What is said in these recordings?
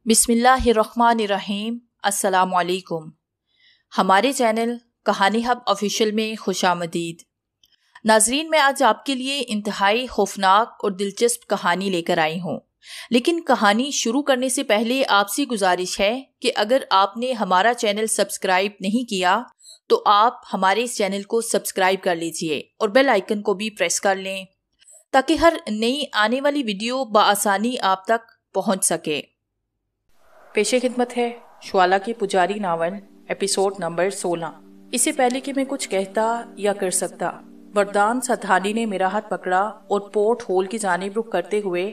बिस्मिल्लाहिर्रहमानिर्रहीम। अस्सलाम वालेकुम। हमारे चैनल कहानी हब ऑफिशियल में खुशामदीद। नाजरीन, मैं आज आपके लिए इंतहाई खौफनाक और दिलचस्प कहानी लेकर आई हूँ। लेकिन कहानी शुरू करने से पहले आपसे गुजारिश है कि अगर आपने हमारा चैनल सब्सक्राइब नहीं किया तो आप हमारे इस चैनल को सब्सक्राइब कर लीजिए और बेल आइकन को भी प्रेस कर लें ताकि हर नई आने वाली वीडियो बआसानी आप तक पहुँच सके। पेशे खिदमत है श्वाला की पुजारी नावल एपिसोड नंबर 16। इससे पहले कि मैं कुछ कहता या कर सकता, वरदान सथानी ने मेरा हाथ पकड़ा और पोर्ट होल की जानिब रुख करते हुए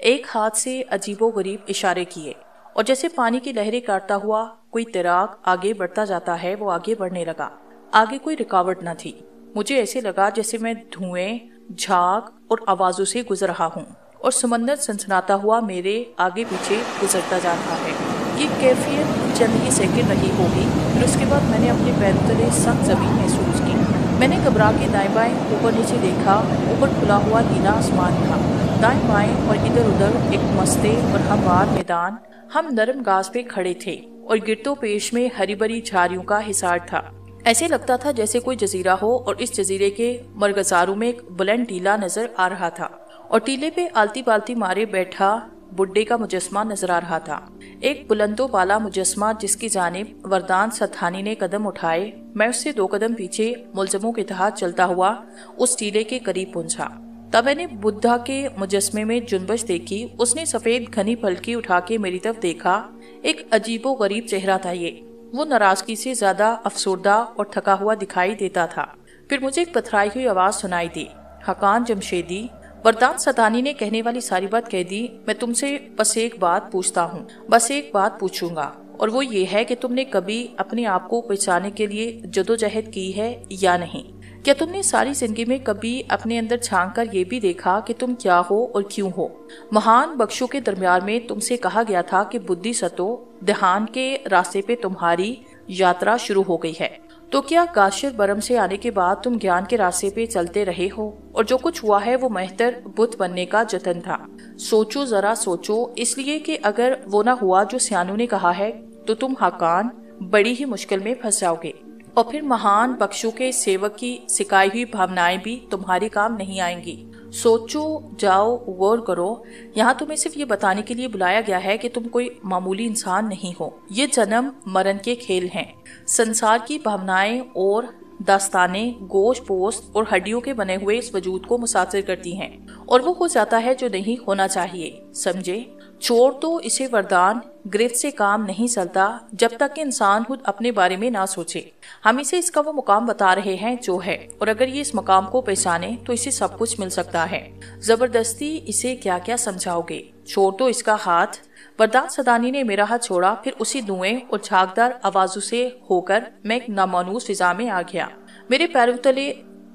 एक हाथ से अजीबोगरीब इशारे किए और जैसे पानी की लहरें काटता हुआ कोई तैराक आगे बढ़ता जाता है वो आगे बढ़ने लगा। आगे कोई रुकावट न थी। मुझे ऐसे लगा जैसे मैं धुएं, झाग और आवाजों से गुजर रहा हूँ और समंदर सनसनाता हुआ मेरे आगे पीछे गुजरता जा रहा है। ये कैफियत चंद ही सेकंड रही होगी, फिर उसके बाद मैंने अपने पैरों तले सख्त जमीन महसूस की। मैंने घबरा के दाएं बाएं ऊपर नीचे देखा। ऊपर खुला हुआ नीला आसमान था। दाएं बाएं और इधर उधर एक मस्ते और हमवार मैदान। हम नरम घास पे खड़े थे और गिरतो पेश में हरी भरी झाड़ियों का हिसार था। ऐसे लगता था जैसे कोई जजीरा हो और इस जजीरे के मरगजारों में एक बुलंद टीला नजर आ रहा था और टीले पे आलती पालती मारे बैठा बुड्ढे का मुजस्मा नजर आ रहा था। एक बुलंदो बाला मुजस्मा जिसकी जानिब वरदान सथानी ने कदम उठाए। मैं उससे 2 कदम पीछे मुलजमों के तहत चलता हुआ उस टीले के करीब पहुंचा। तब मैंने बुद्धा के मुजस्मे में जुनबश देखी। उसने सफेद घनी पलकी उठा के मेरी तरफ देखा। एक अजीबो गरीब चेहरा था ये। वो नाराजगी से ज्यादा अफसरदा और थका हुआ दिखाई देता था। फिर मुझे एक पथराई हुई आवाज सुनाई दी, हकान जमशेदी। वरदान सतानी ने कहने वाली सारी बात कह दी। मैं तुमसे बस एक बात पूछता हूँ, बस एक बात पूछूंगा, और वो ये है कि तुमने कभी अपने आप को पहचानने के लिए जदोजहद की है या नहीं? क्या तुमने सारी जिंदगी में कभी अपने अंदर झांक कर ये भी देखा कि तुम क्या हो और क्यों हो? महान बख्शों के दरमियान में तुमसे कहा गया था कि बुद्धि सतो ध्यान के रास्ते पे तुम्हारी यात्रा शुरू हो गई है। तो क्या काशिर बरम से आने के बाद तुम ज्ञान के रास्ते पे चलते रहे हो और जो कुछ हुआ है वो महतर बुत बनने का जतन था? सोचो, जरा सोचो, इसलिए कि अगर वो ना हुआ जो सियानों ने कहा है तो तुम हकान बड़ी ही मुश्किल में फंस जाओगे और फिर महान बख्शों के सेवक की सिखाई हुई भावनाएं भी तुम्हारी काम नहीं आएंगी। सोचो, जाओ, गौर करो। यहाँ तुम्हें सिर्फ ये बताने के लिए बुलाया गया है कि तुम कोई मामूली इंसान नहीं हो। ये जन्म मरण के खेल हैं। संसार की भावनाएं और दास्तानें गोश्त पोस्त और हड्डियों के बने हुए इस वजूद को मुसाफिर करती हैं और वो हो जाता है जो नहीं होना चाहिए। समझे? छोड़ दो इसे वरदान। गिरफ्त से काम नहीं चलता जब तक कि इंसान खुद अपने बारे में ना सोचे। हम इसे इसका वो मुकाम बता रहे हैं जो है, और अगर ये इस मुकाम को पहचाने तो इसे सब कुछ मिल सकता है। जबरदस्ती इसे क्या क्या समझाओगे? छोड़ दो इसका हाथ। वरदान सदानी ने मेरा हाथ छोड़ा। फिर उसी धुएं और झागदार आवाजों से होकर मैं एक नामानूस फिजा में आ गया। मेरे पैरों तले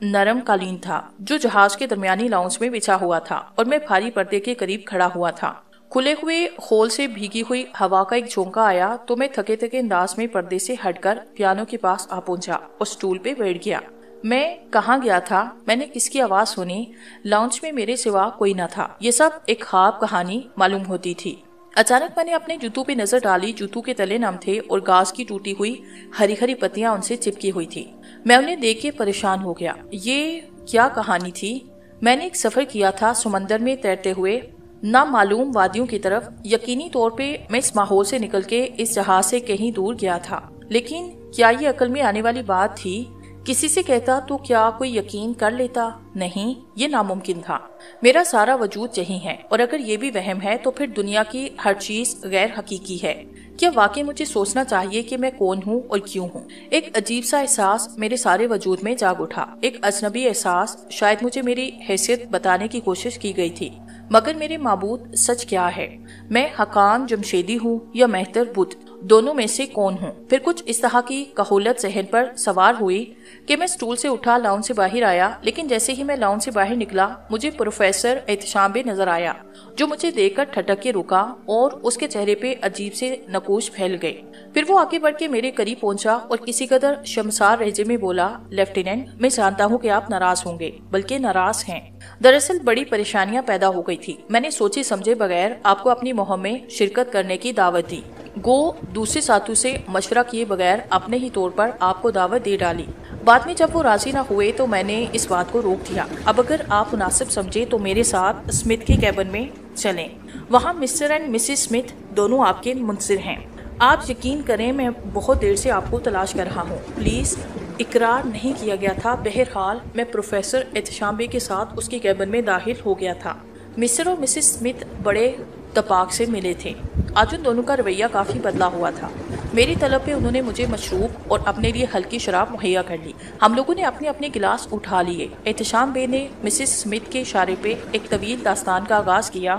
नरम कालीन था जो जहाज के दरमियानी लाउंज में बिछा हुआ था और मैं भारी पर्दे के करीब खड़ा हुआ था। खुले हुए होल से भीगी हुई हवा का एक झोंका आया तो मैं थके थके अंदाज में पर्दे से हटकर पियानो के पास आ पहुंचा और स्टूल पे बैठ गया। मैं कहाँ गया था? मैंने किसकी आवाज सुनी? लाउंज में मेरे सिवा कोई न था। ये सब एक ख्वाब कहानी मालूम होती थी। अचानक मैंने अपने जूतों पे नजर डाली। जूतों के तले नम थे और घास की टूटी हुई हरी हरी पत्तियां उनसे चिपकी हुई थी। मैं उन्हें देख के परेशान हो गया। ये क्या कहानी थी? मैंने एक सफर किया था समंदर में तैरते हुए नामालूम वादियों की तरफ। यकीनी तौर पे मैं इस माहौल से निकल के इस जहाज से कहीं दूर गया था। लेकिन क्या ये अकल में आने वाली बात थी? किसी से कहता तो क्या कोई यकीन कर लेता? नहीं, ये नामुमकिन था। मेरा सारा वजूद यही है और अगर ये भी वहम है तो फिर दुनिया की हर चीज गैर हकीकी है। क्या वाकई मुझे सोचना चाहिए कि मैं कौन हूँ और क्यों हूँ? एक अजीब सा एहसास मेरे सारे वजूद में जाग उठा। एक अजनबी एहसास। शायद मुझे मेरी हैसियत बताने की कोशिश की गई थी, मगर मेरे माबूद सच क्या है? मैं हकान जमशेदी हूँ या महतर बुद्ध? दोनों में से कौन हूँ। फिर कुछ इस तरह की कहूलत ज़हन पर सवार हुई कि मैं स्टूल से उठा लाउंज से बाहर आया, लेकिन जैसे ही मैं लाउंज से बाहर निकला मुझे प्रोफेसर एहतशाम बे नजर आया, जो मुझे देखकर ठटक के रुका और उसके चेहरे पे अजीब से नकूश फैल गए। फिर वो आगे बढ़ के मेरे करीब पहुंचा और किसी कदर शर्मसार लहजे में बोला, लेफ्टिनेंट, मैं जानता हूँ कि आप नाराज होंगे, बल्कि नाराज हैं। दरअसल बड़ी परेशानियां पैदा हो गई थी। मैंने सोचे समझे बगैर आपको अपनी मुहिम में शिरकत करने की दावत दी। गो दूसरे साथियों से मशवरा किए बगैर अपने ही तौर पर आपको दावत दे डाली। बाद में जब वो राजी ना हुए तो मैंने इस बात को रोक दिया। अब अगर आप मुनासिब समझे तो मेरे साथ स्मिथ के कैबिन में चलें। वहाँ मिस्टर एंड मिसेस स्मिथ दोनों आपके मुंतज़िर हैं। आप यकीन करें, मैं बहुत देर से आपको तलाश कर रहा हूँ। प्लीज़। इकरार नहीं किया गया था। बहरहाल मैं प्रोफेसर एहतशाम बे के साथ उसके कैबिन में दाखिल हो गया था। मिस्टर और मिसेस स्मिथ बड़े तपाक से मिले थे। आज उन दोनों का रवैया काफ़ी बदला हुआ था। मेरी तलब पे उन्होंने मुझे मशरूब और अपने लिए हल्की शराब मुहैया कर ली। हम लोगों ने अपने अपने गिलास उठा लिए। एहतशाम बे ने मिसेस स्मिथ के इशारे पे एक तवील दास्तान का आगाज़ किया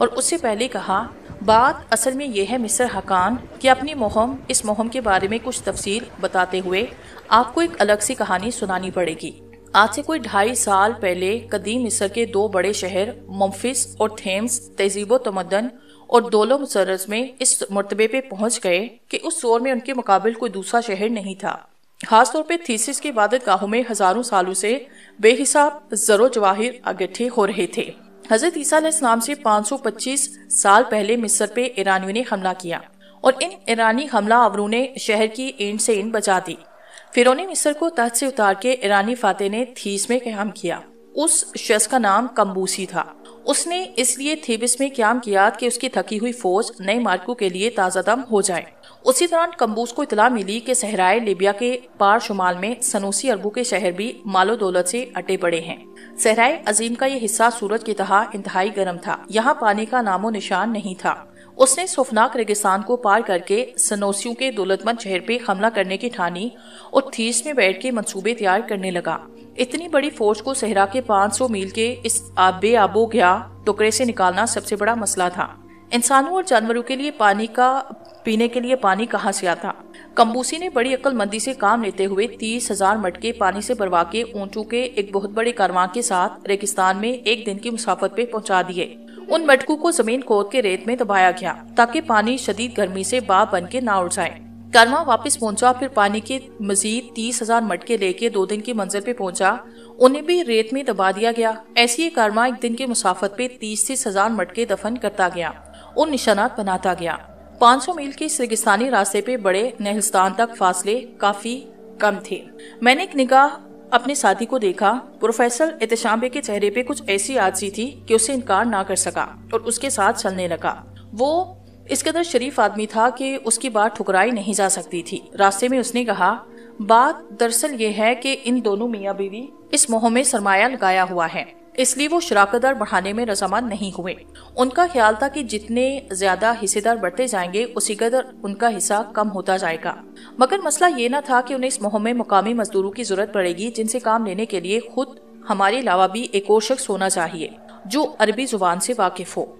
और उससे पहले कहा, बात असल में यह है मिस्टर हकान कि अपनी मुहिम, इस मुहिम के बारे में कुछ तफसील बताते हुए आपको एक अलग सी कहानी सुनानी पड़ेगी। आज से कोई 2.5 साल पहले कदीम मिस्र के 2 बड़े शहर मेम्फिस और थेम्स तहजीबो तमद्दन और दौलो मुसर्रज में इस मर्तबे पे पहुंच गए कि उस दौर में उनके मुकाबिल कोई दूसरा शहर नहीं था। खास तौर पे थीसिस की इबादत गाहों में हजारों सालों से बेहिसाब जरो जवाहिर इकट्ठे हो रहे थे। हजरत ईसा अलैहिस्सलाम से 525 साल पहले मिस्र पे ईरानियों ने हमला किया और इन ईरानी हमला आवरों ने शहर की एंड से एंड बचा दी। फिरौने मिस्र को तख्त से उतार के ईरानी फातेह ने थीस में क़याम किया। उस शख्स का नाम कंबूसी था। उसने इसलिए थेबिस में क़याम किया कि उसकी थकी हुई फौज नए मार्कों के लिए ताज़ा दम हो जाए। उसी दौरान कंबूस को इतला मिली कि सहराए लिबिया के पार शुमाल में सनूसी अरबों के शहर भी मालो दौलत से अटे पड़े हैं। सहराए अजीम का ये हिस्सा सूरज की तरह इंतहाई गर्म था। यहाँ पानी का नामो निशान नहीं था। उसने सोफनाक रेगिस्तान को पार करके सनोसियों के दौलतमंद शहर पे हमला करने की ठानी और थीस में बैठ के मंसूबे तैयार करने लगा। इतनी बड़ी फौज को सहरा के 500 मील के इस आबो गया टुकड़े से निकालना सबसे बड़ा मसला था। इंसानों और जानवरों के लिए पीने के लिए पानी कहाँ से आता। कंबूसी ने बड़ी अक्लमंदी से काम लेते हुए 30,000 मटके पानी से भरवा के ऊंटों के एक बहुत बड़े कारवां के साथ रेगिस्तान में एक दिन की मुसाफत पे पहुंचा दिए। उन मटकों को जमीन खोद के रेत में दबाया गया ताकि पानी शदीद गर्मी से बाप बन के ना उड़ जाए। कारवां वापस पहुंचा, फिर पानी के मजीद 30,000 मटके लेके 2 दिन की मंजिल पे पहुंचा। उन्हें भी रेत में दबा दिया गया। ऐसी ये कारवां एक दिन की मुसाफत पे 30,000 मटके दफन करता गया और निशानात बनाता गया। 500 मील के इस रेगिस्तानी रास्ते पे बड़े नेहस्तान तक फासले काफी कम थे। मैंने एक निगाह अपने साथी को देखा। प्रोफेसर एहतशाम बे के चेहरे पे कुछ ऐसी आदसी थी कि उसे इनकार ना कर सका और उसके साथ चलने लगा। वो इस कदर शरीफ आदमी था कि उसकी बात ठुकराई नहीं जा सकती थी। रास्ते में उसने कहा, बात दरअसल ये है कि इन दोनों मियाँ बीवी इस मोह में सरमाया लगाया हुआ है, इसलिए वो शराकत दर बढ़ाने में रजामंद नहीं हुए। उनका ख्याल था कि जितने ज्यादा हिस्सेदार बढ़ते जाएंगे उसी कदर उनका हिस्सा कम होता जाएगा। मगर मसला ये न था कि उन्हें इस मोह में मुकामी मजदूरों की जरूरत पड़ेगी जिनसे काम लेने के लिए खुद हमारे अलावा भी एक और शख्स होना चाहिए जो अरबी जुबान से वाकिफ हो।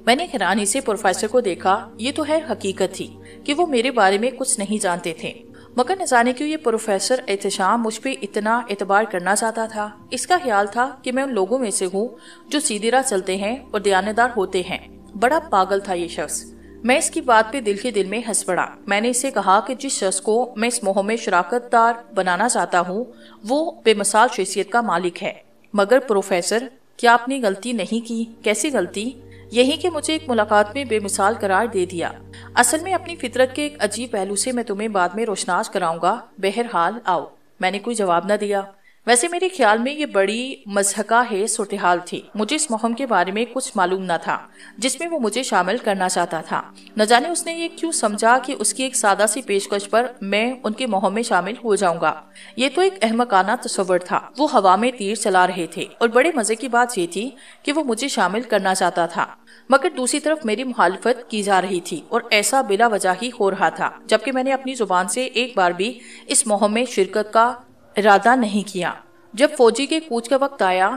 मैंने हैरानी से प्रोफेसर को देखा। ये तो है हकीकत थी कि वो मेरे बारे में कुछ नहीं जानते थे, मगर न जाने क्यों ये प्रोफेसर एहतशाम मुझ पे इतना एतबार करना चाहता था। इसका ख्याल था कि मैं उन लोगों में से हूँ जो सीधी राह चलते हैं और दयानतदार होते हैं। बड़ा पागल था ये शख्स। मैं इसकी बात पे दिल के दिल में हंस पड़ा। मैंने इससे कहा कि जिस शख्स को मैं इस मोह में शराकतदार बनाना चाहता हूँ वो बेमिसाल शख्सियत का मालिक है। मगर प्रोफेसर, क्या आपने गलती नहीं की? कैसी गलती? यही कि मुझे एक मुलाकात में बेमिसाल करार दे दिया। असल में अपनी फितरत के एक अजीब पहलू से मैं तुम्हें बाद में रोशनास कराऊंगा। बहरहाल आओ। मैंने कोई जवाब न दिया। वैसे मेरे ख्याल में ये बड़ी मज़हका है सूरत-ए-हाल थी। मुझे इस मुहिम के बारे में कुछ मालूम न था जिसमें वो मुझे शामिल करना चाहता था। न जाने उसने ये क्यों समझा कि उसकी एक सादा सी पेशकश पर मैं उनके मुहिम में शामिल हो जाऊंगा। ये तो एक अहमकाना तस्वुर था। वो हवा में तीर चला रहे थे और बड़े मजे की बात ये थी कि वो मुझे शामिल करना चाहता था, मगर दूसरी तरफ मेरी मुखालफत की जा रही थी और ऐसा बिला वजह ही हो रहा था, जबकि मैंने अपनी जुबान से एक बार भी इस मुहिम में शिरकत का इरादा नहीं किया। जब फौजी के कूच का वक्त आया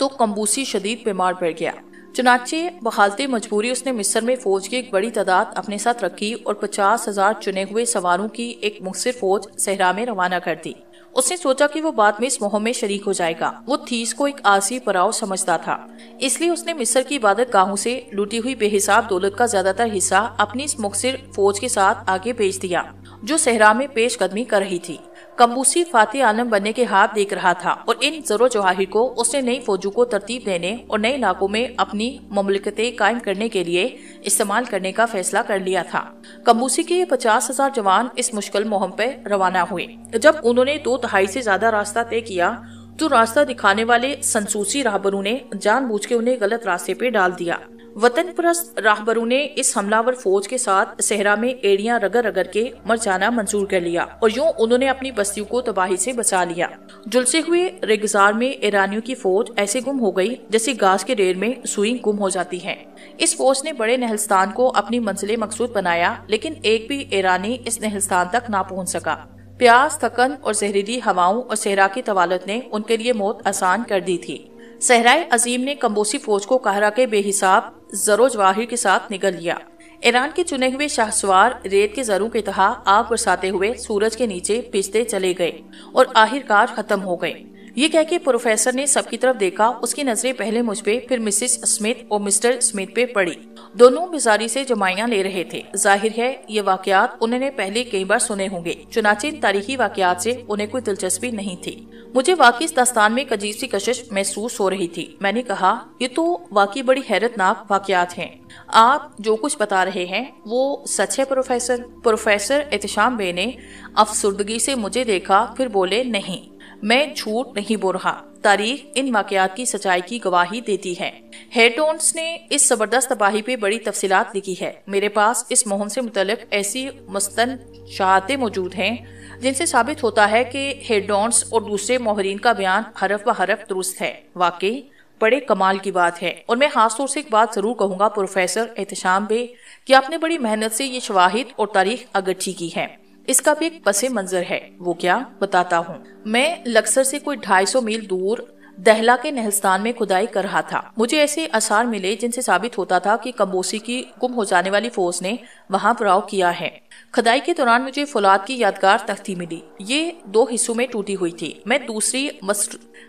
तो कंबूसी शदीद बीमार पड़ गया। चुनाचे बहालते मजबूरी उसने मिस्र में फौज की एक बड़ी तादाद अपने साथ रखी और 50,000 चुने हुए सवारों की एक मुखसिर फौज सहरा में रवाना कर दी। उसने सोचा कि वो बाद में इस मुहिम में शरीक हो जाएगा। वो थीस को एक आसी पड़ाव समझता था, इसलिए उसने मिस्र की इबादत गाहों से लूटी हुई बेहिसाब दौलत का ज्यादातर हिस्सा अपनी इस मुखसिर फौज के साथ आगे भेज दिया, जो सहरा में पेशकदमी कर रही थी। कंबूसी फातेह आलम बनने के हाथ देख रहा था और इन जरो जवाहिर को उसने नई फौजों को तरतीब देने और नए इलाकों में अपनी ममलिकतें कायम करने के लिए इस्तेमाल करने का फैसला कर लिया था। कंबूसी के ये 50,000 जवान इस मुश्किल मुहिम पर रवाना हुए। जब उन्होंने 2/3 से ज्यादा रास्ता तय किया तो रास्ता दिखाने वाले संसूसी राहबरों ने जानबूझ के उन्हें गलत रास्ते पे डाल दिया। वतन परस्त राहबरों ने इस हमलावर फौज के साथ सहरा में एड़ियां रगड़ रगड़ के मर जाना मंजूर कर लिया और यूं उन्होंने अपनी बस्तियों को तबाही से बचा लिया। जुलसे हुए रेगिस्तान में ईरानियों की फौज ऐसे गुम हो गई जैसे घास के ढेर में सुई गुम हो जाती है। इस फौज ने बड़े नहलस्तान को अपनी मंजिल मकसूद बनाया, लेकिन एक भी ईरानी इस नहलस्तान तक ना पहुँच सका। प्यास, थकन और जहरीली हवाओं और सहरा की तवालत ने उनके लिए मौत आसान कर दी थी। सहराए अजीम ने कंबोसी फौज को कहरा के बेहिसाब जरो जवाहिर के साथ निगल लिया। ईरान के चुने हुए शाहसवार रेत के जरों के तहा आग बरसाते हुए सूरज के नीचे पिसते चले गए और आखिरकार खत्म हो गए। ये कह के प्रोफेसर ने सबकी तरफ देखा। उसकी नजरें पहले मुझ पे, फिर मिसेस स्मिथ और मिस्टर स्मिथ पे पड़ी। दोनों बेजारी से जमाइयां ले रहे थे। जाहिर है ये वाकयात उन्होंने पहले कई बार सुने होंगे, चुनाचे इन तारीखी वाकयात से उन्हें कोई दिलचस्पी नहीं थी। मुझे वाकई इस दास्तान में एक अजीब सी कशिश महसूस हो रही थी। मैंने कहा, ये तो वाकई बड़ी हैरतनाक वाकयात हैं। आप जो कुछ बता रहे हैं वो सच है प्रोफेसर? प्रोफेसर एहतशाम बे ने अफसुर्दगी से मुझे देखा, फिर बोले, नहीं, मैं झूठ नहीं बोल रहा। तारीख इन वाकयात की सच्चाई की गवाही देती है। हेटोन्स ने इस जबरदस्त तबाही पे बड़ी तफसीलात लिखी है। मेरे पास इस मुहिम से मुतल्लिक ऐसी मुस्तन शहादतें मौजूद हैं जिनसे साबित होता है कि हेडोन्स और दूसरे मोहरीन का बयान हरफ ब हरफ दुरुस्त है। वाकई बड़े कमाल की बात है। और मैं खास तौर से एक बात जरूर कहूंगा प्रोफेसर एहतशाम बे, कि आपने बड़ी मेहनत से ये शवाहिद और तारीख अगट्ठी की है। इसका भी एक पसे मंजर है। वो क्या, बताता हूँ। मैं लक्सर से कोई 250 मील दूर दहला के नहलस्तान में खुदाई कर रहा था। मुझे ऐसे आसार मिले जिनसे साबित होता था कि कंबोसी की गुम हो जाने वाली फौज ने वहां पड़ाव किया है। खुदाई के दौरान मुझे फौलाद की यादगार तख्ती मिली। ये 2 हिस्सों में टूटी हुई थी। मैं दूसरी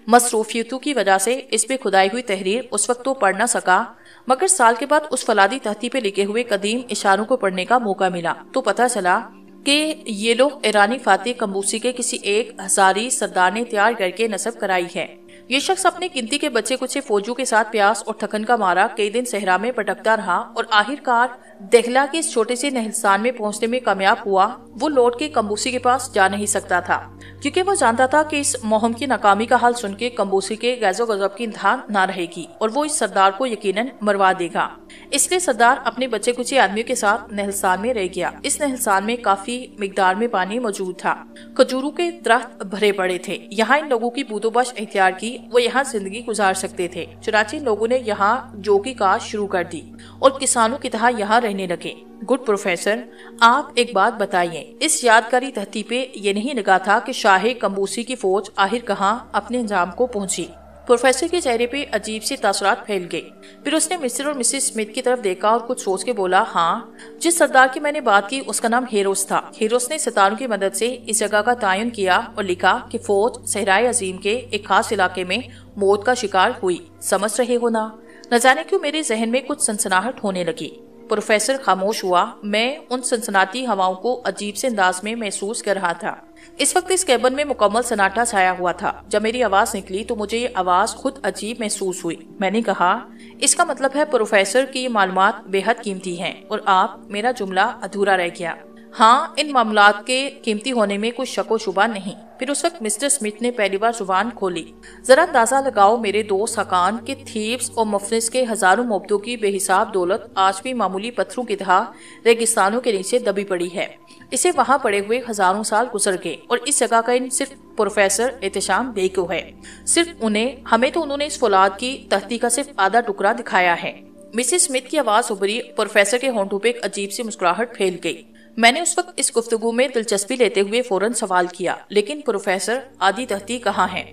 मसरूफियतों की वजह से इस पे खुदाई हुई तहरीर उस वक्त तो पढ़ न सका, मगर साल के बाद उस फौलादी तख्ती पे लिखे हुए कदीम इशारों को पढ़ने का मौका मिला तो पता चला कि ये लोग ईरानी फातेह कंबूसी के किसी एक हजारी सरदार ने तैयार करके नस्ब कराई है। ये शख्स अपने गिनती के बच्चे कुछ फौजों के साथ प्यास और थकन का मारा कई दिन सहरा में भटकता रहा और आखिरकार दहला के इस छोटे से नहलस्तान में पहुंचने में कामयाब हुआ। वो लौट के कंबूसी के पास जा नहीं सकता था, क्योंकि वो जानता था कि इस मुहिम की नाकामी का हाल सुन के कंबूसी के गैज़ो गज़ब की इंतहा ना रहेगी और वो इस सरदार को यकीनन मरवा देगा। इसलिए सरदार अपने बच्चे कुछ आदमियों के साथ नहलस्तान में रह गया। इस नहलस्तान में काफी मिकदार में पानी मौजूद था। खजूरों के दरख्त भरे पड़े थे। यहाँ इन लोगों की बूदोबाश इख्तियार की वो यहाँ जिंदगी गुजार सकते थे। चुनाचे लोगों ने यहाँ जौ की काश्त शुरू कर दी और किसानों की तरह यहाँ रहने लगे। गुड प्रोफेसर, आप एक बात बताइए, इस यादगारी तख्ती पे ये नहीं लगा था कि शाह कंबूसी की फौज आखिर कहाँ अपने अंजाम को पहुंची? प्रोफेसर के चेहरे पे अजीब सी तासुरात फैल गए। फिर उसने मिस्टर और मिसेस स्मिथ की तरफ देखा और कुछ सोच के बोला, हाँ, जिस सरदार की मैंने बात की उसका नाम हेरोस था। हेरोस ने सितारों की मदद से इस जगह का तयन किया और लिखा कि फौज सहराए अजीम के एक खास इलाके में मौत का शिकार हुई। समझ रहे हो ना? न जाने क्यों मेरे जहन में कुछ सनसनाहट होने लगी। प्रोफेसर खामोश हुआ। मैं उन सनसनाती हवाओं को अजीब से अंदाज में महसूस कर रहा था। इस वक्त इस कैबिन में मुकम्मल सन्नाटा छाया हुआ था। जब मेरी आवाज निकली तो मुझे ये आवाज खुद अजीब महसूस हुई। मैंने कहा, इसका मतलब है प्रोफेसर की ये मालूमात बेहद कीमती हैं और आप, मेरा जुमला अधूरा रह गया। हाँ, इन मामलात के कीमती होने में कोई शक व शुबा नहीं। फिर उस वक्त मिस्टर स्मिथ ने पहली बार जुबान खोली। जरा अंदाजा लगाओ मेरे दोस्त हकान के थीव्स और मुफलिस के हजारों मुफ्तों की बेहिसाब दौलत आज भी मामूली पत्थरों की तरह रेगिस्तानों के नीचे दबी पड़ी है। इसे वहाँ पड़े हुए हजारों साल गुजर गए और इस जगह का इन सिर्फ प्रोफेसर एहतशाम बे को है। सिर्फ उन्हें, हमें तो उन्होंने इस फौलाद की तख्ती का सिर्फ आधा टुकड़ा दिखाया है। मिसेस स्मिथ की आवाज उभरी। प्रोफेसर के होंठों पे एक अजीब सी मुस्कुराहट फैल गई। मैंने उस वक्त इस गुफ्तगू में दिलचस्पी लेते हुए फौरन सवाल किया, लेकिन प्रोफेसर, आधी तख्ती कहाँ है?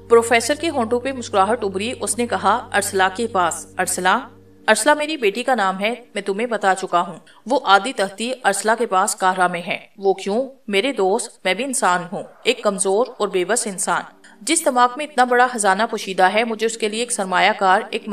प्रोफेसर के होंठों पे मुस्कुराहट उभरी। उसने कहा, अरसला के पास। अरसला? ارسلہ میری بیٹی کا نام ہے، میں تمہیں بتا چکا ہوں۔ وہ آدھی تختی ارسلہ کے پاس قاہرہ میں ہے۔ وہ کیوں؟ میرے دوست، میں بھی انسان ہوں، ایک کمزور اور بے بس انسان۔ جس دماغ میں اتنا بڑا خزانہ پوشیدہ ہے، مجھے اس کے لیے ایک سرمایہ کار، ایک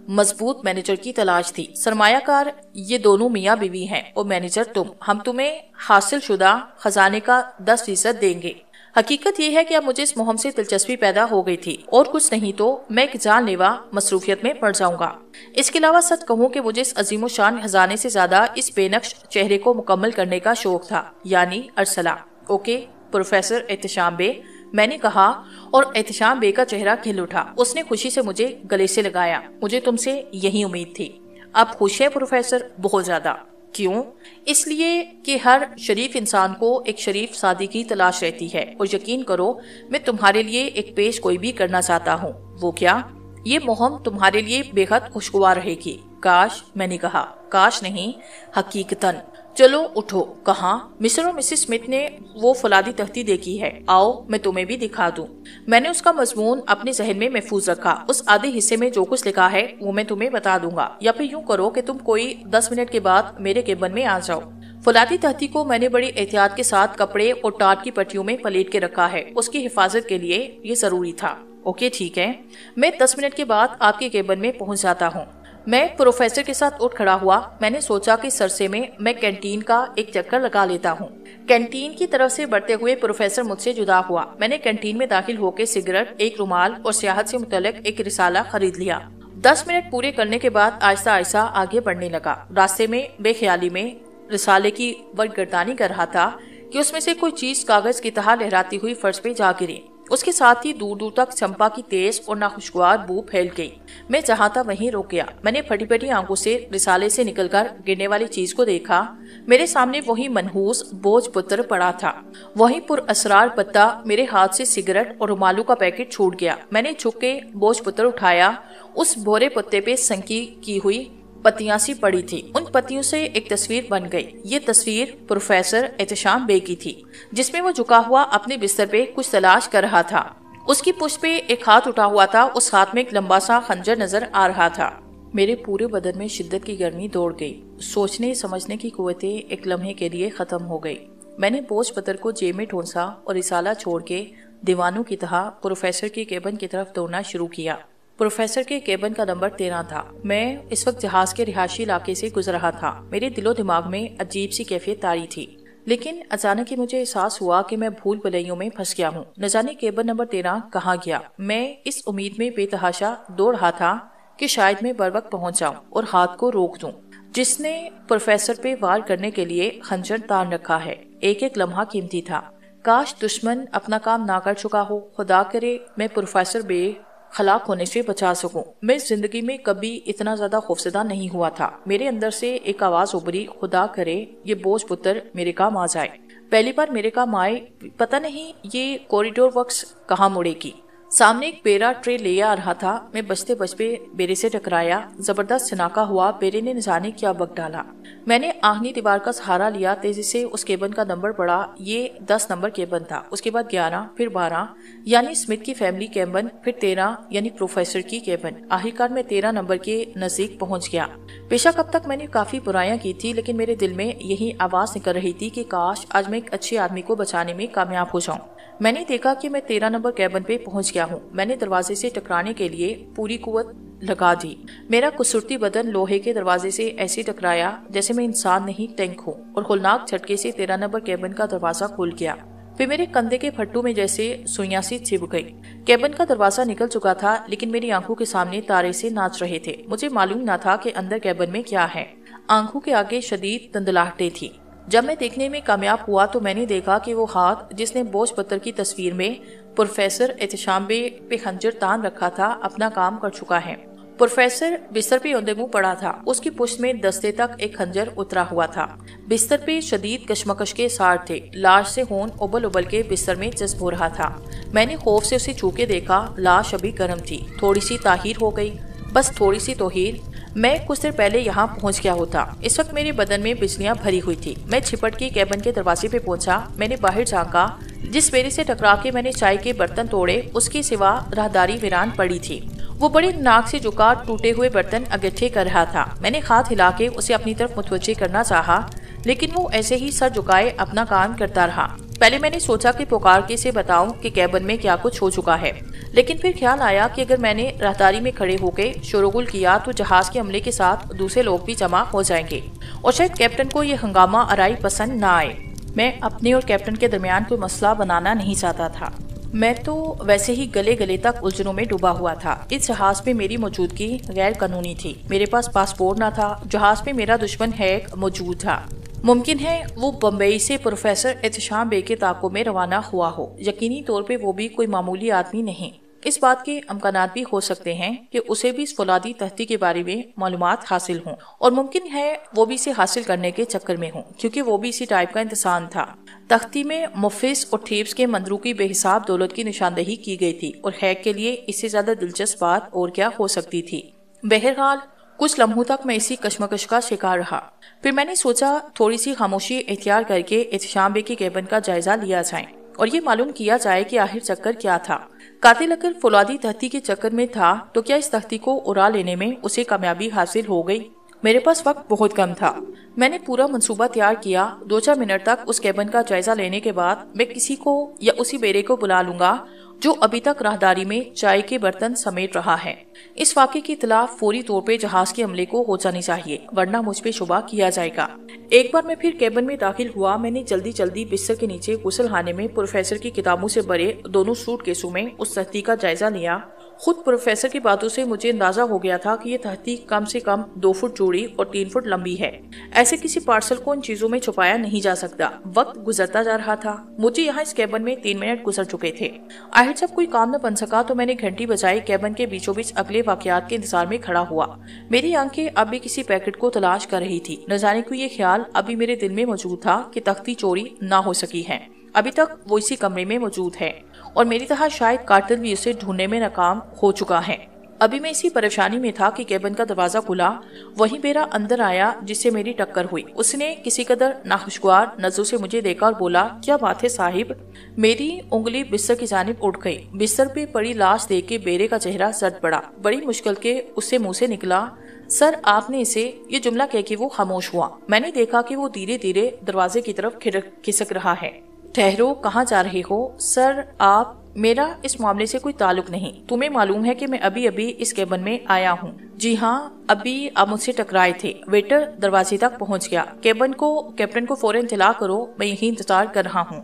مضبوط مینیجر کی تلاش تھی۔ سرمایہ کار یہ دونوں میاں بیوی ہیں اور مینیجر تم۔ ہم تمہیں حاصل شدہ خزانے کا 10% دیں گے۔ حقیقت یہ ہے کہ اب مجھے اس مہم سے دلچسپی پیدا ہو گئی تھی، اور کچھ نہیں تو میں ایک جان لیوا مصروفیت میں پڑ جاؤں گا۔ اس کے علاوہ سچ کہوں کہ مجھے اس عظیم و شان خزانے سے زیادہ اس بے نقش چہرے کو مکمل کرنے کا شوق تھا، یعنی ارسلہ۔ اوکے پروفیسر احتشام بے، میں نے کہا، اور احتشام بے کا چہرہ کھل اٹھا۔ اس نے خوشی سے مجھے گلے سے لگایا۔ مجھے تم سے یہی امید تھی۔ اب خوش ہے پروفیسر؟ بہت زیادہ۔ کیوں؟ اس لیے کہ ہر شریف انسان کو ایک شریف سادی کی تلاش رہتی ہے، اور یقین کرو میں تمہارے لیے ایک پیش کوئی بھی کرنا چاہتا ہوں۔ وہ کیا؟ یہ مہم تمہارے لیے بے حد خوشگوار رہے گی۔ کاش، میں نے کہا۔ کاش نہیں، حقیقتاً۔ چلو اٹھو۔ کہاں؟ مسٹر اور مسز اسمتھ نے وہ فولادی تختی دیکھی ہے، آؤ میں تمہیں بھی دکھا دوں۔ میں نے اس کا مضمون اپنے ذہن میں محفوظ رکھا۔ اس آدھے حصے میں جو کچھ لکھا ہے وہ میں تمہیں بتا دوں گا، یا پھر یوں کرو کہ تم کوئی 10 منٹ کے بعد میرے کیبن میں آ جاؤ۔ فولادی تختی کو میں نے بڑی احتیاط کے ساتھ کپڑے اور ٹاٹ کی پٹیوں میں پلیٹ کے رکھا ہے، اس کی حفاظت کے لیے یہ ضروری تھا۔ اوکے ٹھیک ہے، میں 10 منٹ کے بعد آپ کے کیبن میں پہنچ جاتا ہوں۔ میں پروفیسر کے ساتھ اٹھ کھڑا ہوا۔ میں نے سوچا کہ سرسے میں کینٹین کا ایک چکر لگا لیتا ہوں۔ کینٹین کی طرف سے بڑھتے ہوئے پروفیسر مجھ سے جدا ہوا۔ میں نے کینٹین میں داخل ہو کے سگریٹ، ایک رومال اور سیاحت سے متعلق ایک رسالہ خرید لیا۔ 10 منٹ پورے کرنے کے بعد آہستہ آہستہ آگے بڑھنے لگا۔ راستے میں بے خیالی میں رسالے کی ورگردانی کر رہا تھا کہ اس میں سے کوئی چیز کاغذ کی طرح لہراتی ہوئی فرش پہ جا گری۔ اس کے ساتھ ہی دور دور تک چمپا کی تیز اور ناخوشگوار بو پھیل گئی۔ میں جہاں تھا وہیں رک گیا۔ میں نے پھٹی پھٹی آنکھوں سے رسالے سے نکل کر گرنے والی چیز کو دیکھا۔ میرے سامنے وہی منحوس بوجھ پتر پڑا تھا۔ وہی پر اسرار پتا۔ میرے ہاتھ سے سگریٹ اور رومالوں کا پیکٹ چھوٹ گیا۔ میں نے جھک کے بوجھ پتر اٹھایا۔ اس بھورے پتے پہ سنکی کی ہوئی پتیاں سی پڑی تھی۔ ان پتیوں سے ایک تصویر بن گئی۔ یہ تصویر پروفیسر احتشام بے کی تھی، جس میں وہ جھکا ہوا اپنے بستر پہ کچھ تلاش کر رہا تھا۔ اس کی پشت پہ ایک ہاتھ اٹھا ہوا تھا۔ اس ہاتھ میں ایک لمبا سا خنجر نظر آ رہا تھا۔ میرے پورے بدن میں شدت کی گرمی دوڑ گئی۔ سوچنے سمجھنے کی قوتیں ایک لمحے کے لیے ختم ہو گئی۔ میں نے بوجھ پتر کو جیب میں ٹھونسا اور رسالہ چھوڑ کے دیوانوں کی طرح پروفیسر کے کیبن کی طرف دوڑنا شروع کیا۔ پروفیسر کے کیبن کا نمبر 13 تھا۔ میں اس وقت جہاز کے رہائشی علاقے سے گزر رہا تھا۔ میرے دل و دماغ میں عجیب سی کیفیت طاری تھی، لیکن اچانک ہی مجھے احساس ہوا کہ میں بھول بھلیوں میں پھنس گیا ہوں۔ نہ جانے کیبن نمبر 13 کہاں گیا۔ میں اس امید میں بے تحاشا دوڑ رہا تھا کہ شاید میں بروقت پہنچ جاؤں اور ہاتھ کو روک دوں جس نے پروفیسر پہ وار کرنے کے لیے خنجر تان رکھا ہے۔ ایک ایک لمحہ قیمتی تھا۔ کاش دشمن اپنا کام نہ کر چکا ہو۔ خدا کرے میں پروفیسر بے ہلاک ہونے سے بچا سکوں۔ میں زندگی میں کبھی اتنا زیادہ خوفزدہ نہیں ہوا تھا۔ میرے اندر سے ایک آواز ابھری، خدا کرے یہ بوجھ پتر میرے کام آ جائے۔ پہلی بار میرے کام آئے۔ پتہ نہیں یہ کوریڈور وقت کہاں مڑے گی۔ سامنے ایک بیرا ٹرے لے آ رہا تھا۔ میں بچتے بچتے بیرے سے ٹکرایا۔ زبردست سناکا ہوا۔ بیرے نے نہ جانے کیا بک ڈالا۔ میں نے آہنی دیوار کا سہارا لیا۔ تیزی سے اس کیبن کا نمبر پڑھا۔ یہ 10 نمبر کیبن تھا۔ اس کے بعد 11، پھر 12 یعنی اسمتھ کی فیملی کیبن، پھر 13 یعنی پروفیسر کی کیبن۔ آخرکار میں 13 نمبر کے نزدیک پہنچ گیا۔ بے شک اب تک میں نے کافی برائیاں کی تھی، لیکن میرے دل میں یہی آواز نکل رہی تھی کہ کاش آج میں ایک اچھے آدمی کو بچانے میں کامیاب ہو جاؤں۔ میں نے دیکھا کہ میں 13 نمبر کیبن پہ پہنچ گیا ہوں۔ میں نے دروازے سے ٹکرانے کے لیے پوری قوت لگا دی۔ میرا کسرتی بدن لوہے کے دروازے سے ایسے ٹکرایا جیسے میں انسان نہیں ٹینک ہوں، اور ہولناک جھٹکے سے 13 نمبر کیبن کا دروازہ کھل گیا۔ پھر میرے کندھے کے پھٹو میں جیسے سوئیاں سی چبھ گئی۔ کیبن کا دروازہ نکل چکا تھا، لیکن میری آنکھوں کے سامنے تارے سے ناچ رہے تھے۔ مجھے معلوم نہ تھا کہ اندر کیبن میں کیا ہے۔ آنکھوں کے آگے شدید دندلاہٹیں تھی۔ جب میں دیکھنے میں کامیاب ہوا تو میں نے دیکھا کہ وہ ہاتھ جس نے بوجھ پتر کی تصویر میں پروفیسر احتشام بے پہ خنجر تان رکھا تھا اپنا کام کر چکا ہے۔ پروفیسر بستر پہ اوندے منہ پڑا تھا۔ اس کی پشت میں دستے تک ایک خنجر اترا ہوا تھا۔ بستر پہ شدید کشمکش کے سار تھے۔ لاش سے خون ابل ابل کے بستر میں جذب ہو رہا تھا۔ میں نے خوف سے اسے چھو کے دیکھا۔ لاش ابھی گرم تھی۔ تھوڑی سی تاخیر ہو گئی، بس تھوڑی سی توہیر۔ میں کچھ دیر پہلے یہاں پہنچ گیا ہوتا۔ اس وقت میرے بدن میں بجلیاں بھری ہوئی تھی۔ میں چھپٹ کے کیبن کے دروازے پہ پہنچا۔ میں نے باہر جھانکا۔ جس بیرے سے ٹکرا کے میں نے چائے کے برتن توڑے اس کے سوا راہداری ویران پڑی تھی۔ وہ بڑے ناک سے جھکا ٹوٹے ہوئے برتن اگٹھے کر رہا تھا۔ میں نے ہاتھ ہلا کے اسے اپنی طرف متوجہ کرنا چاہا، لیکن وہ ایسے ہی سر جھکائے اپنا کام کرتا رہا۔ پہلے میں نے سوچا کہ پکار کے اسے بتاؤں کہ کیبن میں کیا کچھ ہو چکا ہے، لیکن پھر خیال آیا کہ اگر میں نے راہداری میں کھڑے ہو کے شورغل کیا تو جہاز کے عملے کے ساتھ دوسرے لوگ بھی جمع ہو جائیں گے اور شاید کیپٹن کو یہ ہنگامہ آرائی پسند نہ آئے۔ میں اپنے اور کیپٹن کے درمیان کوئی مسئلہ بنانا نہیں چاہتا تھا۔ میں تو ویسے ہی گلے گلے تک الجھنوں میں ڈوبا ہوا تھا۔ اس جہاز پہ میری موجودگی غیر قانونی تھی۔ میرے پاس پاسپورٹ نہ تھا۔ جہاز پہ میرا دشمن ہیک موجود تھا۔ ممکن ہے وہ بمبئی سے پروفیسر احتشام بے کے طاقوں میں روانہ ہوا ہو۔ یقینی طور پہ وہ بھی کوئی معمولی آدمی نہیں۔ اس بات کے امکانات بھی ہو سکتے ہیں کہ اسے بھی اس فولادی تختی کے بارے میں معلومات حاصل ہوں، اور ممکن ہے وہ بھی اسے حاصل کرنے کے چکر میں ہوں، کیونکہ وہ بھی اسی ٹائپ کا انسان تھا۔ تختی میں مفلس اور ٹھیپس کے مندروں کی بے حساب دولت کی نشاندہی کی گئی تھی، اور ہیک کے لیے اس سے زیادہ دلچسپ بات اور کیا ہو سکتی تھی۔ بہرحال کچھ لمحوں تک میں اسی کشمکش کا شکار رہا۔ پھر میں نے سوچا تھوڑی سی خاموشی اختیار کر کے احتشام بے کی کیبن کا جائزہ لیا جائے اور یہ معلوم کیا جائے کہ آخر چکر کیا تھا۔ قاتل اگر فولادی تختی کے چکر میں تھا تو کیا اس تختی کو اڑا لینے میں اسے کامیابی حاصل ہو گئی؟ میرے پاس وقت بہت کم تھا۔ میں نے پورا منصوبہ تیار کیا۔ 2-4 منٹ تک اس کیبن کا جائزہ لینے کے بعد میں کسی کو یا اسی بیرے کو بلا لوں گا جو ابھی تک راہداری میں چائے کے برتن سمیٹ رہا ہے۔ اس واقعے کی اطلاع فوری طور پہ جہاز کے عملے کو ہو جانی چاہیے، ورنہ مجھ پہ شبہ کیا جائے گا۔ ایک بار میں پھر کیبن میں داخل ہوا۔ میں نے جلدی بستر کے نیچے غسل خانے میں پروفیسر کی کتابوں سے بھرے دونوں سوٹ کیسوں میں اس تختی کا جائزہ لیا۔ خود پروفیسر کی باتوں سے مجھے اندازہ ہو گیا تھا کہ یہ تختی کم سے کم 2 فٹ چوڑی اور 3 فٹ لمبی ہے۔ ایسے کسی پارسل کو ان چیزوں میں چھپایا نہیں جا سکتا۔ وقت گزرتا جا رہا تھا۔ مجھے یہاں اس کیبن میں 3 منٹ گزر چکے تھے۔ آخر جب کوئی کام نہ بن سکا تو میں نے گھنٹی بجائی کیبن کے بیچوں بیچ اگلے واقعات کے انتظار میں کھڑا ہوا۔ میری آنکھیں اب بھی کسی پیکٹ کو تلاش کر رہی تھی۔ نہ جانے کو یہ خیال ابھی میرے دل میں موجود تھا کہ تختی چوری نہ ہو سکی ہے۔ ابھی تک وہ اسی کمرے میں موجود ہے اور میری طرح شاید قاتل بھی اسے ڈھونڈنے میں ناکام ہو چکا ہے۔ ابھی میں اسی پریشانی میں تھا کہ کیبن کا دروازہ کھلا۔ وہیں بیرا اندر آیا جس سے میری ٹکر ہوئی۔ اس نے کسی قدر ناخوشگوار نظروں سے مجھے دیکھا اور بولا، کیا بات ہے صاحب؟ میری انگلی بستر کی جانب اٹھ گئی۔ بستر پہ پڑی لاش دیکھ کے بیرے کا چہرہ زرد پڑا۔ بڑی مشکل کے اس سے منہ سے نکلا، سر آپ نے اسے؟ یہ جملہ کہہ کے وہ خاموش ہوا۔ میں نے دیکھا کہ وہ دھیرے دروازے کی طرف کھسک رہا ہے۔ ٹھہرو، کہاں جا رہے ہو؟ سر آپ، میرا اس معاملے سے کوئی تعلق نہیں۔ تمہیں معلوم ہے کہ میں ابھی اس کیبن میں آیا ہوں۔ جی ہاں، ابھی آپ مجھ سے ٹکرائے تھے۔ ویٹر دروازے تک پہنچ گیا۔ کیپٹن کو فوراً اطلاع کرو، میں یہیں انتظار کر رہا ہوں۔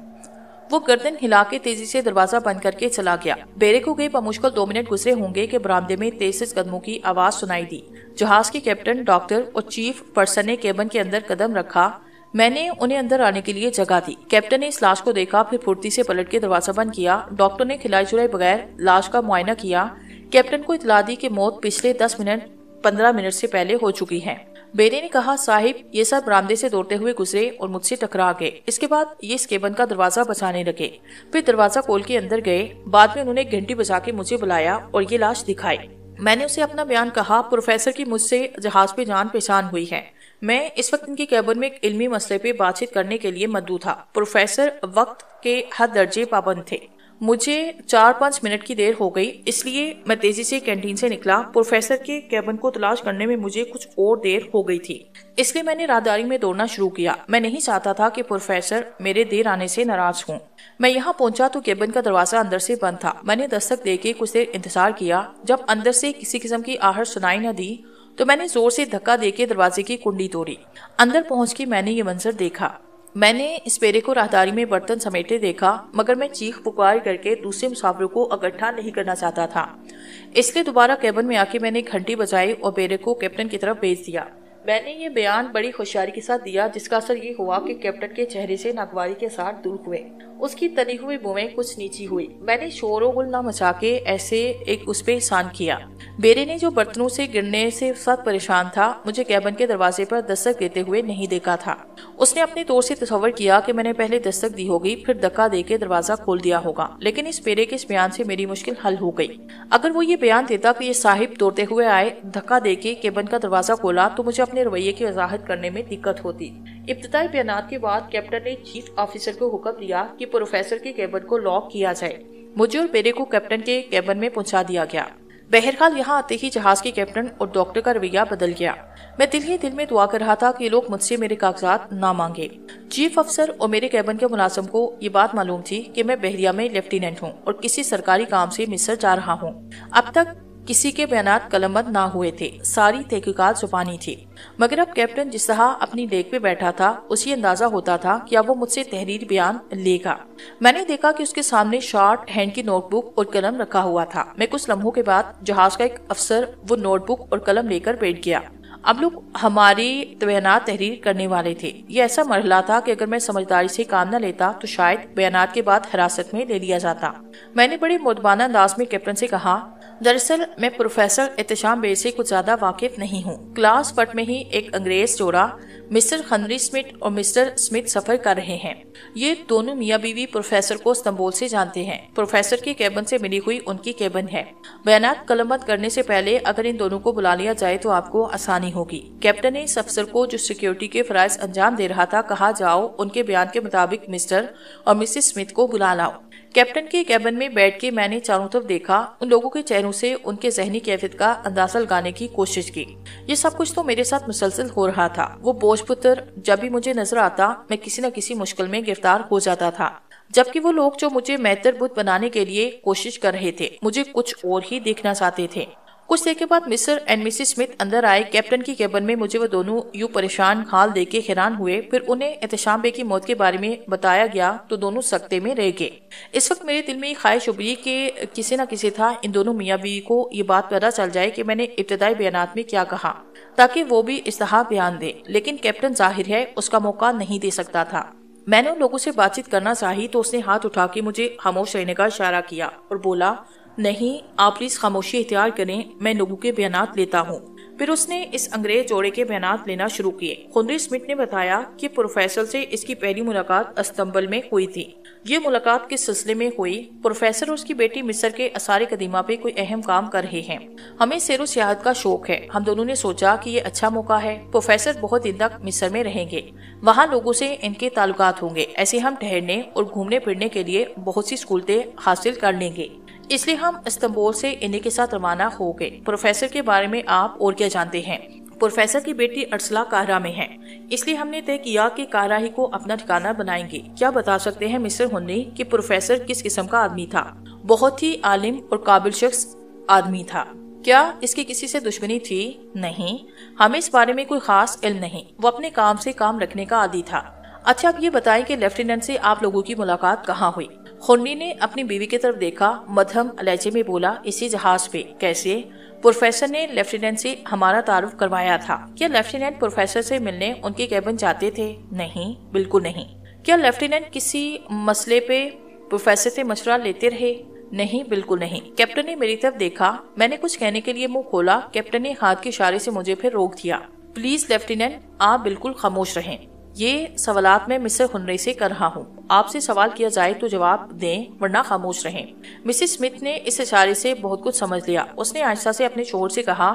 وہ گردن ہلا کے تیزی سے دروازہ بند کر کے چلا گیا۔ بیرے کو گئے بمشکل 2 منٹ گزرے ہوں گے کہ برآمدے میں تیز قدموں کی آواز سنائی دی۔ جہاز کے کیپٹن، ڈاکٹر اور چیف پرسن نے کیبن کے اندر قدم رکھا۔ میں نے انہیں اندر آنے کے لیے جگہ دی۔ کیپٹن نے اس لاش کو دیکھا، پھر پھرتی سے پلٹ کے دروازہ بند کیا۔ ڈاکٹر نے کھلائے جلائے بغیر لاش کا معائنہ کیا۔ کیپٹن کو اطلاع دی کہ موت پچھلے 10-15 منٹ سے پہلے ہو چکی ہے۔ بیرے نے کہا، صاحب یہ سب برآمدے سے دوڑتے ہوئے گزرے اور مجھ سے ٹکرا گئے۔ اس کے بعد یہ اس کیبن کا دروازہ بچانے لگے، پھر دروازہ کھول کے اندر گئے۔ بعد میں انہوں نے گھنٹی بجا کے مجھے بلایا اور یہ لاش دکھائی۔ میں نے اسے اپنا بیان کہا۔ پروفیسر کی مجھ سے جہاز پہ جان پہچان ہوئی ہے۔ میں اس وقت ان کے کیبن میں ایک علمی مسئلے پہ بات چیت کرنے کے لیے مدعو تھا۔ پروفیسر وقت کے حد درجے پابند تھے۔ مجھے 4-5 منٹ کی دیر ہو گئی، اس لیے میں تیزی سے کینٹین سے نکلا۔ پروفیسر کے کیبن کو تلاش کرنے میں مجھے کچھ اور دیر ہو گئی تھی، اس لیے میں نے راہداری میں دوڑنا شروع کیا۔ میں نہیں چاہتا تھا کہ پروفیسر میرے دیر آنے سے ناراض ہوں۔ میں یہاں پہنچا تو کیبن کا دروازہ اندر سے بند تھا۔ میں نے دستک دے کے کچھ دیر انتظار کیا۔ جب اندر سے کسی قسم کی آہٹ سنائی نہ دی تو میں نے زور سے دھکا دے کے دروازے کی کنڈی توڑی۔ اندر پہنچ کے میں نے یہ منظر دیکھا۔ میں نے اس بیرے کو راہداری میں برتن سمیٹے دیکھا، مگر میں چیخ پکار کر کے دوسرے مسافروں کو اکٹھا نہیں کرنا چاہتا تھا، اس لیے دوبارہ کیبن میں آ کے میں نے گھنٹی بجائی اور بیرے کو کیپٹن کی طرف بھیج دیا۔ میں نے یہ بیان بڑی ہوشیاری کے ساتھ دیا، جس کا اثر یہ ہوا کہ کیپٹن کے چہرے سے ناگواری کے ساتھ دور ہوئے۔ اس کی تنی ہوئی بویں کچھ نیچی ہوئی۔ میں نے شور و غل نہ مچا کے ایسے ایک اس پہ احسان کیا۔ بیرے نے جو برتنوں سے گرنے سے سخت پریشان تھا، مجھے کیبن کے دروازے پر دستک دیتے ہوئے نہیں دیکھا تھا۔ اس نے اپنے طور سے تصور کیا کہ میں نے پہلے دستک دی ہوگی، پھر دھکا دے کے دروازہ کھول دیا ہوگا، لیکن اس بیرے کے اس بیان سے میری مشکل حل ہو گئی۔ اگر وہ یہ بیان دیتا کہ یہ صاحب دوڑتے ہوئے آئے، دھکا دے کے کیبن کا دروازہ کھولا، تو مجھے اپنے رویے کی وضاحت کرنے میں دقت ہوتی۔ ابتدائی بیانات کے بعد کیپٹن نے چیف آفیسر کو حکم دیا کہ پروفیسر کے کیبن کو لاک کیا جائے۔ مجھے اور بیرے کو کیپٹن کے کیبن میں پہنچا دیا گیا۔ बहरहाल यहाँ आते ही जहाज के कैप्टन और डॉक्टर का रवैया बदल गया। मैं दिल ही दिल में दुआ कर रहा था कि लोग मुझसे मेरे कागजात ना मांगे। चीफ अफसर और मेरे कैबिन के मुलाजिम को ये बात मालूम थी कि मैं बहरिया में लेफ्टिनेंट हूँ और किसी सरकारी काम से मिस्र जा रहा हूँ। अब तक किसी के बयानात कलमबंद ना हुए थे, सारी तहकीकात जुबानी थी। मगर अब कैप्टन जिस तरह अपनी डेक पे बैठा था, उसी अंदाजा होता था कि अब वो मुझसे तहरीर बयान लेगा। मैंने देखा कि उसके सामने शॉर्ट हैंड की नोटबुक और कलम रखा हुआ था। मैं कुछ लम्हों के बाद जहाज का एक अफसर वो नोटबुक और कलम लेकर बैठ गया। अब लोग हमारी बयानात तहरीर करने वाले थे। ये ऐसा मरहला था कि अगर मैं समझदारी से काम न लेता तो शायद बयानात के बाद हिरासत में ले लिया जाता। मैंने बड़े मुदबाना अंदाज में कैप्टन से कहा, दरअसल मैं प्रोफेसर एहतशाम बेग से कुछ ज्यादा वाकिफ नहीं हूँ। क्लास फट में ही एक अंग्रेज जोड़ा मिस्टर हेनरी स्मिथ और मिस्टर स्मिथ सफर कर रहे हैं। ये दोनों मियाँ बीवी प्रोफेसर को इस्तांबुल से जानते हैं। प्रोफेसर की केबिन से मिली हुई उनकी केबिन है। बयानात कलमबंद करने से पहले अगर इन दोनों को बुला लिया जाए तो आपको आसानी होगी। कैप्टन ने इस अफसर को जो सिक्योरिटी के फराइज अंजाम दे रहा था कहा, जाओ उनके बयान के मुताबिक मिस्टर और मिसेस स्मिथ को बुला लाओ। कैप्टन के केबिन में बैठ के मैंने चारों तरफ देखा, उन लोगों के चेहरों से उनके ज़हनी कैफियत का अंदाजा लगाने की कोशिश की। ये सब कुछ तो मेरे साथ मुसलसल हो रहा था। वो बोझपुत्र जब भी मुझे नजर आता मैं किसी न किसी मुश्किल में गिरफ्तार हो जाता था, जबकि वो लोग जो मुझे बेहतर बुत बनाने के लिए कोशिश कर रहे थे मुझे कुछ और ही देखना चाहते थे। कुछ देर के बाद मिस्टर एंड मिसेस स्मिथ अंदर आए। कैप्टन की केबिन में मुझे वो दोनों यूं परेशान हाल देख के हैरान हुए। फिर उन्हें एहतशाम बेग की मौत के बारे में बताया गया तो दोनों सकते में रह गए। इस वक्त मेरे दिल में ख्वाहिश उभरी कि किसी न किसी था इन दोनों मियाँ बीवी को ये बात पता चल जाए कि मैंने इब्तदाई बयानात में क्या कहा, ताकि वो भी इस्तेहा बयान दे। लेकिन कैप्टन जाहिर है उसका मौका नहीं दे सकता था। मैंने उन लोगों से बातचीत करना चाही तो उसने हाथ उठा के मुझे खामोश रहने का इशारा किया और बोला, नहीं, आप प्लीज खामोशी इख्तियार करें, मैं लोगों के बयानात लेता हूँ। फिर उसने इस अंग्रेज जोड़े के बयानात लेना शुरू किए। हेनरी स्मिथ ने बताया कि प्रोफेसर से इसकी पहली मुलाकात इस्तांबुल में हुई थी। ये मुलाकात किस सिलसिले में हुई? प्रोफेसर और उसकी बेटी मिस्र के आसार कदीमा पे कोई अहम काम कर रहे हैं। हमें सैर सियाहत का शौक है। हम दोनों ने सोचा कि ये अच्छा मौका है। प्रोफेसर बहुत दिन तक मिस्र में रहेंगे, वहाँ लोगों से इनके ताल्लुकात होंगे। ऐसे हम ठहरने और घूमने फिरने के लिए बहुत सी सहूलतें हासिल कर लेंगे। इसलिए हम इस्तांबुल से इन्हीं के साथ रवाना हो गए। प्रोफेसर के बारे में आप और क्या जानते हैं? प्रोफेसर की बेटी अर्सला काहरा में है, इसलिए हमने तय किया कि काहरा ही को अपना ठिकाना बनाएंगे। क्या बता सकते हैं मिस्टर हेनरी कि प्रोफेसर किस किस्म का आदमी था? बहुत ही आलिम और काबिल शख्स आदमी था। क्या इसकी किसी से दुश्मनी थी? नहीं, हमें इस बारे में कोई खास इल्म नहीं। वो अपने काम से काम रखने का आदी था। अच्छा, अब ये बताएं कि लेफ्टिनेंट से आप लोगों की मुलाकात कहाँ हुई? हेनरी ने अपनी बीवी की तरफ देखा, मध्यम लहजे में बोला, इसी जहाज पे। कैसे? प्रोफेसर ने लेफ्टिनेंट से हमारा तारुफ करवाया था। क्या लेफ्टिनेंट प्रोफेसर से मिलने उनके केबिन जाते थे? नहीं, बिल्कुल नहीं। क्या लेफ्टिनेंट किसी मसले पे प्रोफेसर से मशवरा लेते रहे? नहीं, बिल्कुल नहीं। कैप्टन ने मेरी तरफ देखा। मैंने कुछ कहने के लिए मुंह खोला। कैप्टन ने हाथ के इशारे से मुझे फिर रोक दिया। प्लीज लेफ्टिनेंट, आप बिल्कुल खामोश रहें। ये सवालात मैं मिस्टर हेनरी से कर रहा हूँ। आपसे सवाल किया जाए तो जवाब दें, वरना खामोश रहें। मिसेस स्मिथ ने इस इशारे से बहुत कुछ समझ लिया। उसने आहिस्ता से अपने शोहर से कहा,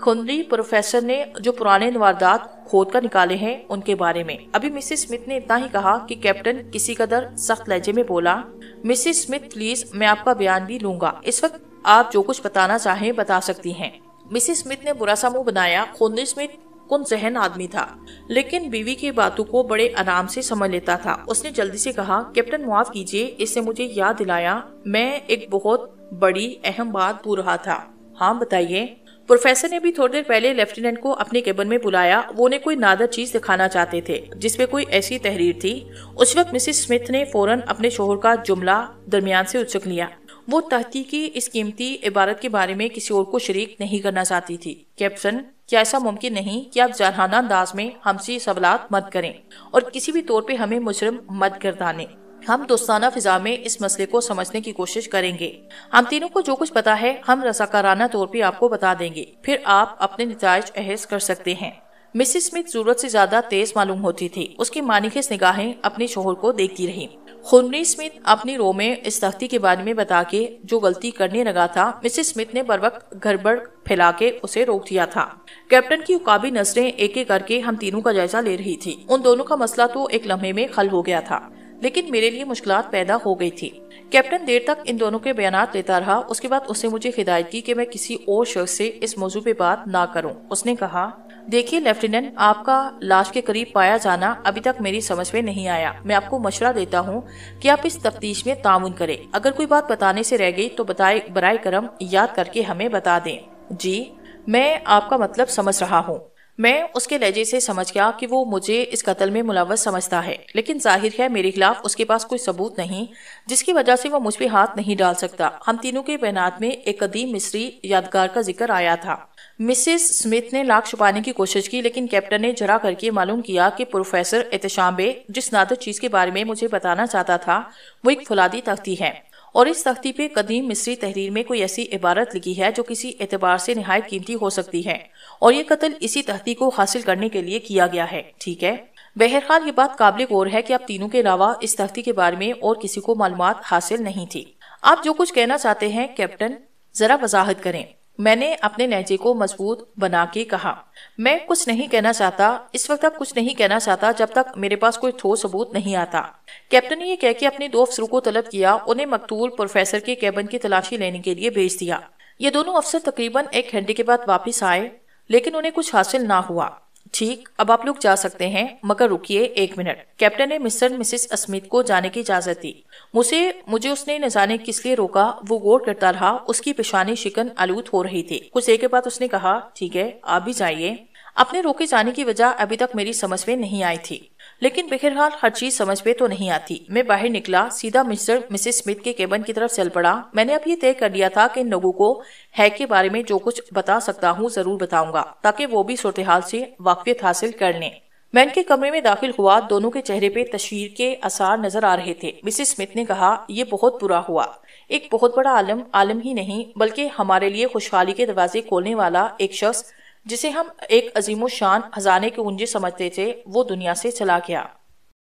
हेनरी, प्रोफेसर ने जो पुराने नवारदात खोद कर निकाले हैं उनके बारे में। अभी मिसेस स्मिथ ने इतना ही कहा कि कैप्टन किसी कदर सख्त लहजे में बोला, मिसेस स्मिथ प्लीज, मैं आपका बयान भी लूंगा। इस वक्त आप जो कुछ बताना चाहें बता सकती हैं। मिसेस स्मिथ ने बुरा सा मुंह बनाया। हेनरी स्मिथ कुन जहन आदमी था, लेकिन बीवी की बातों को बड़े आराम से समझ लेता था। उसने जल्दी से कहा, कैप्टन माफ कीजिए, इससे मुझे याद दिलाया मैं एक बहुत बड़ी अहम बात भूल रहा था। हाँ बताइए। प्रोफेसर ने भी थोड़ी देर पहले लेफ्टिनेंट को अपने केबिन में बुलाया। वो उन्हें कोई नादर चीज दिखाना चाहते थे जिसपे कोई ऐसी तहरीर थी। उस वक्त मिसेस स्मिथ ने फौरन अपने शोहर का जुमला दरमियान से उचक लिया। वो तहकीकी इस कीमती इबारत के बारे में किसी और को शरीक नहीं करना चाहती थी। कैप्टन, क्या ऐसा मुमकिन नहीं कि आप जारहाना अंदाज में हमसे सवालात मत करें और किसी भी तौर पे हमें मुजरिम मत गर्दानें। हम दोस्ताना फिजा में इस मसले को समझने की कोशिश करेंगे। हम तीनों को जो कुछ पता है हम रज़ाकाराना तौर पे आपको बता देंगे, फिर आप अपने नताइज अहस कर सकते हैं। मिसेस स्मिथ जरूरत से ज्यादा तेज मालूम होती थी। उसकी मानिखेस निगाहें अपने शोहर को देखती रही। हेनरी स्मिथ अपनी रो में इस तख्ती के बारे में बता के जो गलती करने लगा था, मिसेस स्मिथ ने बर वक्त गड़बड़ फैला के उसे रोक दिया था। कैप्टन की उकाबी नजरें एक एक करके हम तीनों का जायजा ले रही थी। उन दोनों का मसला तो एक लम्हे में हल हो गया था। لیکن میرے لیے مشکلات پیدا ہو گئی تھی۔ کیپٹن دیر تک ان دونوں کے بیانات لیتا رہا۔ اس کے بعد اس نے مجھے ہدایت کی کہ میں کسی اور شخص سے اس موضوع پہ بات نہ کروں۔ اس نے کہا، دیکھیے لیفٹیننٹ، آپ کا لاش کے قریب پایا جانا ابھی تک میری سمجھ میں نہیں آیا۔ میں آپ کو مشورہ دیتا ہوں کہ آپ اس تفتیش میں تعاون کریں۔ اگر کوئی بات بتانے سے رہ گئی تو برائے کرم یاد کر کے ہمیں بتا دیں۔ جی، میں آپ کا مطلب سمجھ رہا ہوں۔ میں اس کے لہجے سے سمجھ گیا کہ وہ مجھے اس قتل میں ملوث سمجھتا ہے، لیکن ظاہر ہے میرے خلاف اس کے پاس کوئی ثبوت نہیں جس کی وجہ سے وہ مجھ پہ ہاتھ نہیں ڈال سکتا۔ ہم تینوں کے بیانات میں ایک قدیم مصری یادگار کا ذکر آیا تھا۔ مسز سمتھ نے لاکھ چھپانے کی کوشش کی، لیکن کیپٹن نے جرا کر کے معلوم کیا کہ پروفیسر احتشام بے جس نادر چیز کے بارے میں مجھے بتانا چاہتا تھا وہ ایک فولادی تختی ہے، اور اس تختی پہ قدیم مصری تحریر میں کوئی ایسی عبارت لکھی ہے جو کسی اعتبار سے نہایت قیمتی ہو سکتی ہے، اور یہ قتل اسی تختی کو حاصل کرنے کے لیے کیا گیا ہے۔ ٹھیک ہے، بہرحال یہ بات قابل غور ہے کہ آپ تینوں کے علاوہ اس تختی کے بارے میں اور کسی کو معلومات حاصل نہیں تھی۔ آپ جو کچھ کہنا چاہتے ہیں کیپٹن، ذرا وضاحت کریں۔ میں نے اپنے لہجے کو مضبوط بنا کے کہا، میں کچھ نہیں کہنا چاہتا، اس وقت تک کچھ نہیں کہنا چاہتا جب تک میرے پاس کوئی ٹھوس ثبوت نہیں آتا۔ کیپٹن نے یہ کہہ کے اپنے 2 افسروں کو طلب کیا، انہیں مقتول پروفیسر کے کیبن کی تلاشی لینے کے لیے بھیج دیا۔ یہ دونوں افسر تقریباً 1 گھنٹے کے بعد واپس آئے، لیکن انہیں کچھ حاصل نہ ہوا۔ ٹھیک، اب آپ لوگ جا سکتے ہیں، مگر رکیے 1 منٹ۔ کیپٹن نے مسٹر مسز اسمتھ کو جانے کی اجازت دی۔ مجھے اس نے نہ جانے کس لیے روکا وہ غور کرتا رہا۔ اس کی پیشانی شکن آلود ہو رہی تھی۔ کچھ دیر کے بعد اس نے کہا، ٹھیک ہے، آپ بھی جائیے۔ اپنے روکے جانے کی وجہ ابھی تک میری سمجھ میں نہیں آئی تھی، لیکن بہرحال ہر چیز سمجھ میں تو نہیں آتی۔ میں باہر نکلا، سیدھا مسٹر مسز سمتھ کے کیبن کی طرف چل پڑا۔ میں نے اب یہ طے کر لیا تھا کہ ان لوگوں کو ہیک کے بارے میں جو کچھ بتا سکتا ہوں ضرور بتاؤں گا، تاکہ وہ بھی صورتحال سے واقفیت حاصل کر لیں۔ میں ان کے کمرے میں داخل ہوا، دونوں کے چہرے پہ تشویر کے آثار نظر آ رہے تھے۔ مسز سمتھ نے کہا، یہ بہت برا ہوا۔ ایک بہت بڑا عالم ہی نہیں بلکہ ہمارے لیے خوشحالی کے دروازے کھولنے والا ایک شخص جسے ہم ایک عظیم الشان خزانے کے گنجے سمجھتے تھے، وہ دنیا سے چلا گیا۔